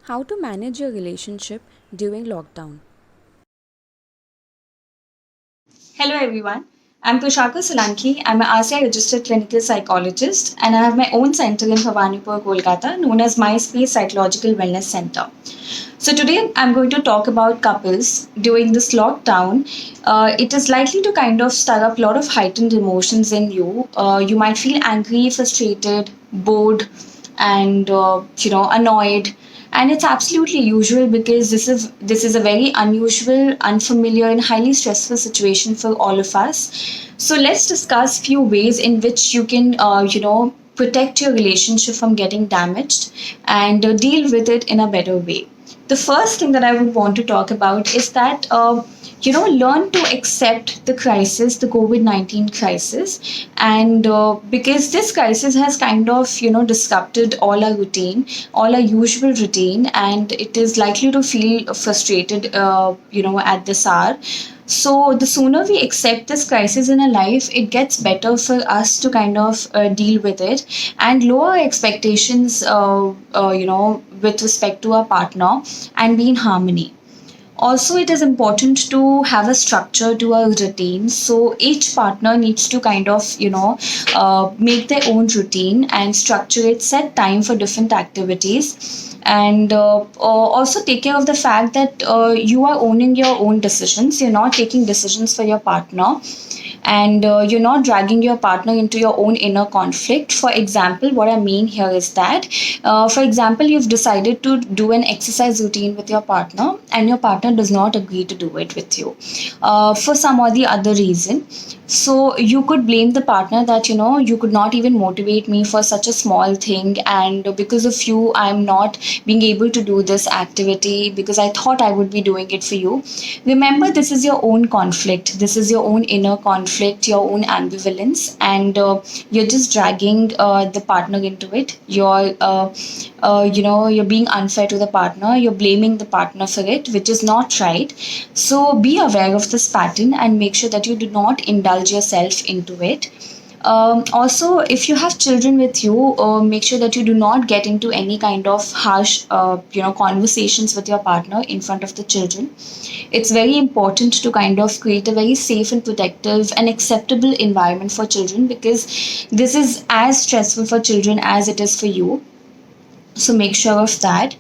How to manage your relationship during lockdown. Hello everyone, I'm Prashakha Solanki. I'm an RCI registered clinical psychologist and I have my own center in Bhawanipur, Kolkata known as MySpace-Psychological Wellness Center. So today I'm going to talk about couples during this lockdown. It is likely to kind of stir up a lot of heightened emotions in you. You might feel angry, frustrated, bored, and annoyed, and it's absolutely usual because this is a very unusual, unfamiliar, and highly stressful situation for all of us. So let's discuss few ways in which you can protect your relationship from getting damaged and deal with it in a better way. The first thing that I would want to talk about is that learn to accept the crisis, the COVID-19 crisis, and because this crisis has kind of disrupted all our routine, all our usual routine, and it is likely to feel frustrated at this hour. So the sooner we accept this crisis in our life, it gets better for us to kind of deal with it and lower expectations, with respect to our partner and be in harmony. Also, it is important to have a structure to our routine. So each partner needs to kind of make their own routine and structure it, set time for different activities, and also take care of the fact that you are owning your own decisions. You're not taking decisions for your partner, and you're not dragging your partner into your own inner conflict. For example, what I mean here is that, for example, you've decided to do an exercise routine with your partner, and your partner does not agree to do it with you for some or the other reason. So you could blame the partner that you could not even motivate me for such a small thing, and because of you I'm not being able to do this activity because I thought I would be doing it for you. Remember, this is your own conflict, this is your own inner conflict, your own ambivalence, and you're just dragging the partner into it. You're being unfair to the partner, you're blaming the partner for it, which is not right. So be aware of this pattern and make sure that you do not indulge yourself into it. Also, if you have children with you, make sure that you do not get into any kind of harsh, conversations with your partner in front of the children. It's very important to kind of create a very safe and protective and acceptable environment for children, because this is as stressful for children as it is for you. So make sure of that.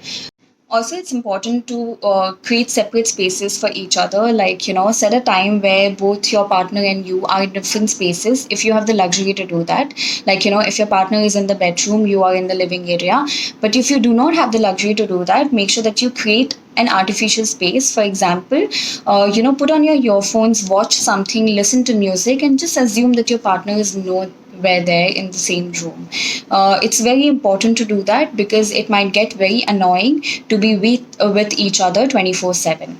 Also, it's important to create separate spaces for each other, like set a time where both your partner and you are in different spaces if you have the luxury to do that. Like if your partner is in the bedroom, you are in the living area. But if you do not have the luxury to do that, make sure that you create an artificial space. For example, put on your earphones, watch something, listen to music, and just assume that your partner is nowhere there in the same room. It's very important to do that because it might get very annoying to be with each other 24/7.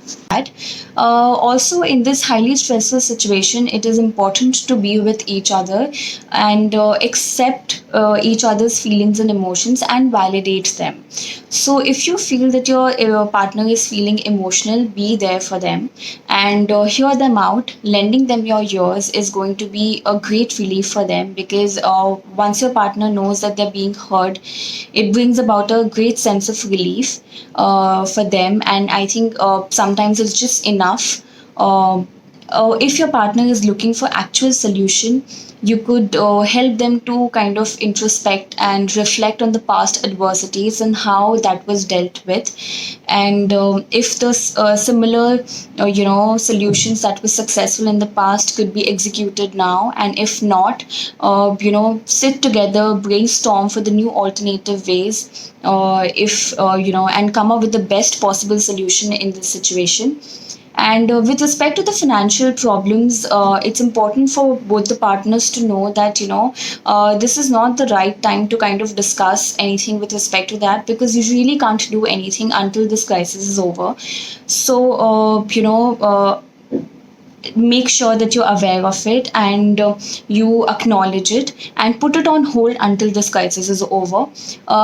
Also, in this highly stressful situation, it is important to be with each other and accept each other's feelings and emotions and validate them. So, if you feel that your partner is feeling emotional, be there for them and hear them out. Lending them your ears is going to be a great relief for them, because once your partner knows that they're being heard, it brings about a great sense of relief for them. And I think sometimes it's just enough. If your partner is looking for actual solution, you could help them to kind of introspect and reflect on the past adversities and how that was dealt with, and if the similar solutions that were successful in the past could be executed now, and if not, sit together, brainstorm for the new alternative ways, if and come up with the best possible solution in this situation. And with respect to the financial problems, it's important for both the partners to know that this is not the right time to kind of discuss anything with respect to that, because you really can't do anything until this crisis is over. So make sure that you're aware of it, and you acknowledge it and put it on hold until this crisis is over.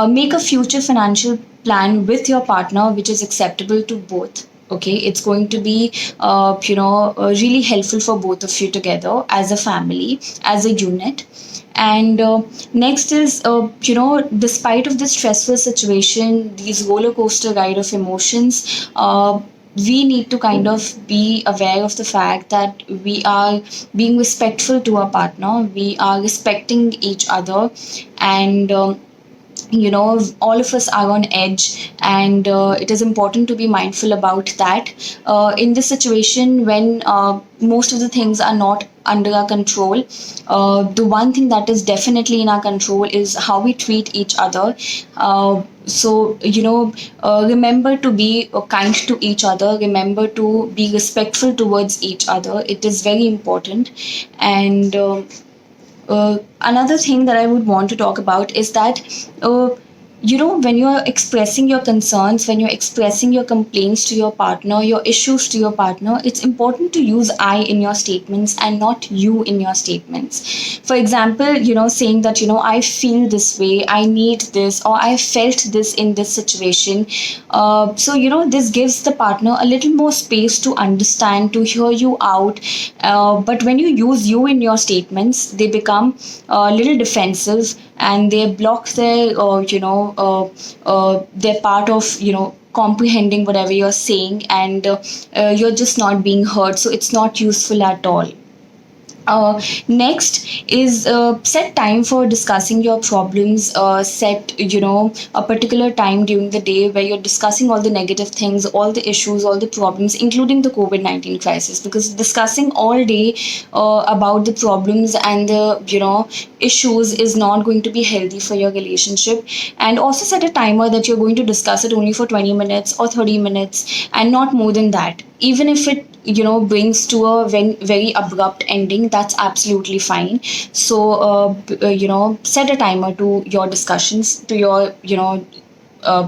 Make a future financial plan with your partner which is acceptable to both. Okay, it's going to be really helpful for both of you together as a family, as a unit. And next is, despite of the stressful situation, these roller coaster ride of emotions, we need to kind of be aware of the fact that we are being respectful to our partner, we are respecting each other, and all of us are on edge, and it is important to be mindful about that in this situation when most of the things are not under our control. The one thing that is definitely in our control is how we treat each other. Remember to be kind to each other, remember to be respectful towards each other. It is very important. And another thing that I would want to talk about is that, when you're expressing your concerns, when you're expressing your complaints to your partner, your issues to your partner, it's important to use I in your statements and not you in your statements. For example, saying that, I feel this way, I need this, or I felt this in this situation. This gives the partner a little more space to understand, to hear you out. But when you use you in your statements, they become a little defensive, and they block their part of comprehending whatever you're saying, and you're just not being heard, so it's not useful at all. Next is, set time for discussing your problems. Set a particular time during the day where you're discussing all the negative things, all the issues, all the problems, including the COVID-19 crisis. Because discussing all day about the problems and the issues is not going to be healthy for your relationship. And also set a timer that you're going to discuss it only for 20 minutes or 30 minutes, and not more than that. Even if it brings to a very abrupt ending, that's absolutely fine. So set a timer to your discussions, to your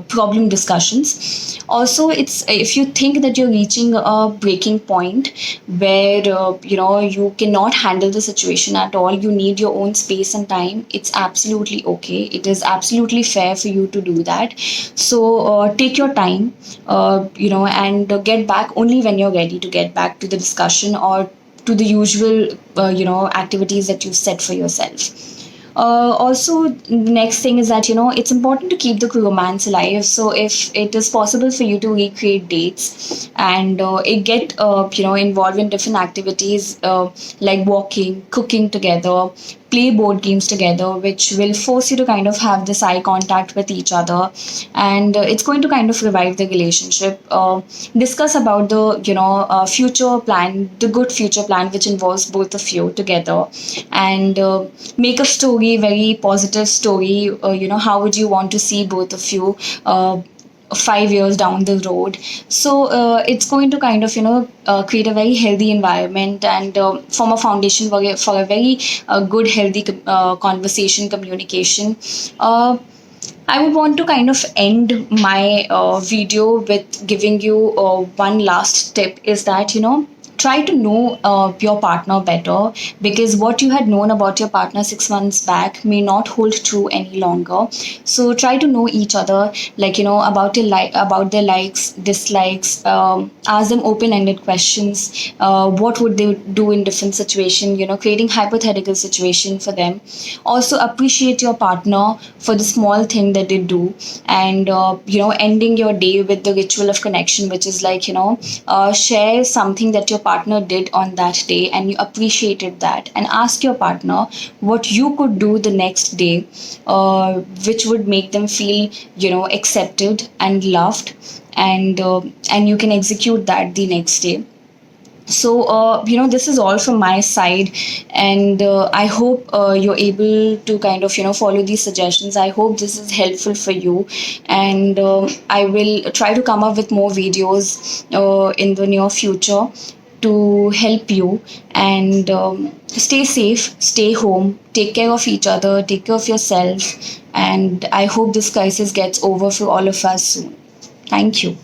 problem discussions. Also, it's, if you think that you're reaching a breaking point where you cannot handle the situation at all, you need your own space and time, it's absolutely okay. It is absolutely fair for you to do that. So take your time, and get back only when you're ready to get back to the discussion or to the usual activities that you've set for yourself. Also, the next thing is that it's important to keep the romance alive. So if it is possible for you to recreate dates and it get involved in different activities, like walking, cooking together, play board games together, which will force you to kind of have this eye contact with each other, and it's going to kind of revive the relationship. Discuss about the future plan, the good future plan, which involves both of you together, and make a story, very positive story. How would you want to see both of you 5 years down the road? So it's going to kind of create a very healthy environment and form a foundation for a very good healthy conversation, communication. I would want to kind of end my video with giving you one last tip, is that try to know your partner better, because what you had known about your partner 6 months back may not hold true any longer. So try to know each other, like about about their likes, dislikes. Ask them open-ended questions. What would they do in different situation? Creating hypothetical situation for them. Also appreciate your partner for the small thing that they do, and ending your day with the ritual of connection, which is like share something that your partner did on that day and you appreciated that, and ask your partner what you could do the next day, which would make them feel accepted and loved, and you can execute that the next day. So this is all from my side, and I hope you're able to kind of follow these suggestions. I hope this is helpful for you, and I will try to come up with more videos in the near future to help you. And stay safe, stay home, take care of each other, take care of yourself, and I hope this crisis gets over for all of us soon. Thank you.